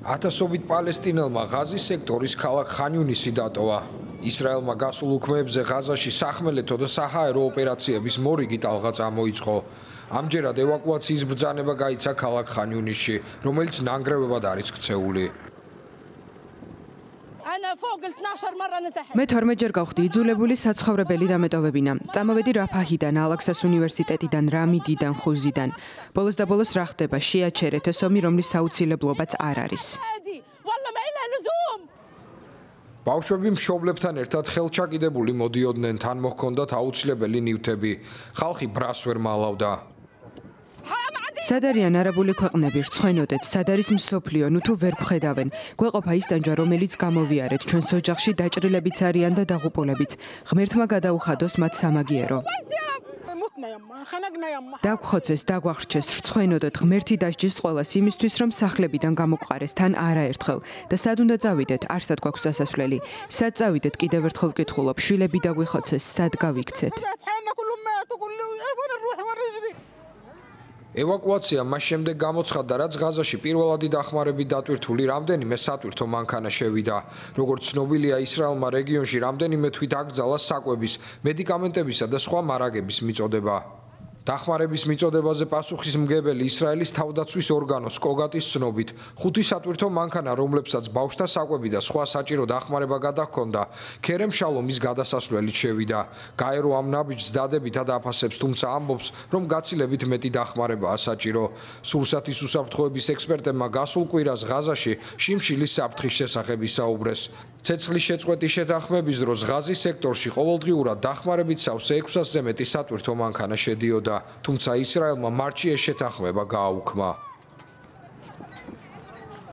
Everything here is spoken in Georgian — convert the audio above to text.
ათასობით პალესტინელმა ღაზის სექტორის ქალაქ ხან-იუნისი დატოვა. ისრაელმა გასულ უქმეებზე ღაზაში სახმელეთო და საჰაერო ოპერაციების მორიგი ტალღა წამოიწყო. ამჯერად ევაკუაციის ბრძანება გაიცა ქალაქ ხან-იუნისში, რომელიც ნანგრევებად არის ქცეული. მე 12 ჯერ გავხდი იძულებული საცხოვრებელი დამეტოვებინა. წამოვედი რაფაჰიდან, ალაქსას უნივერსიტეტიდან, რამიდიდან, ხუზიდან. ბოლოს და ბოლოს რა ხდება? შეაჩერეთ ეს ომი, რომლის საუცილებლობაც არ არის. ბავშვები მშობლებთან ერთად ხელჩაკიდებული მოდიოდნენ, თან მოჰქონდათ აუცილებელი ნივთები. ხალხი ბრას ვერ მალავდა. სად არიან არაბული ქვეყნები, რცხვენოდეთ, სად არის მსოფლიო, ნუ თუ ვერ ვხედავენ. გვეყოფა ის დანჯვა, რომელიც გამოვიარეთ ჩვენს ოჯახში დაჭრილებიც არიან და დაღუპულებიც. ღმერთმა გადაუხადოს მათ სამაგიერო. დაგვხოცეს, დაგვახრჩეს, რცხვენოდეთ, ღმერთი დასჯის ყველას იმისთვის, რომ სახლებიდან გამოგვყარეს თან არაერთხელ. და სად უნდა წავიდეთ? არსად გვაქვს დასასვლელი. სად წავიდეთ? კიდევ ერთხელ ვკითხულობ, შვილები დაგვიხოცეს, სად გავიქცეთ? ევაკუაცია მას შემდეგ გამოცხადდა, რაც ღაზაში პირველადი დახმარებით დატვირთული რამდენიმე სატვირთო მანქანა შევიდა. როგორც ცნობილია, ისრაელმა რეგიონში რამდენიმე თვით აკრძალა საკვების, მედიკამენტებისა და სხვა მარაგების მიწოდება. დახმარების მიწოდებაზე პასუხისმგებელი ისრაელის თავდაცვის ორგანო სკოგატის ცნობით, 5 სატვირთო მანქანა, რომლებსაც ბავშვთა საკვები და სხვა საჭირო დახმარება გადაჰქონდა, ქერემ შალომის გადასასვლელით შევიდა. გაერო ამ ნაბიჯს დადებითად აფასებს, თუმცა ამბობს, რომ გაცილებით მეტი დახმარებაა საჭირო. სურსათის უსაფრთხოების ექსპერტებმა გასულ კვირას ღაზაში შიმშილის საფრთხის შესახებ ისაუბრეს. ცეცხლის შეწყვეტის შეთანხმების დროს ღაზის სექტორში ყოველდღიურად დახმარებით სავსე 600-ზე მეტი სატვირთო მანქანა შედიოდა. თუმცა ისრაელმა მარტში ეს შეთანხმება გააუქმა.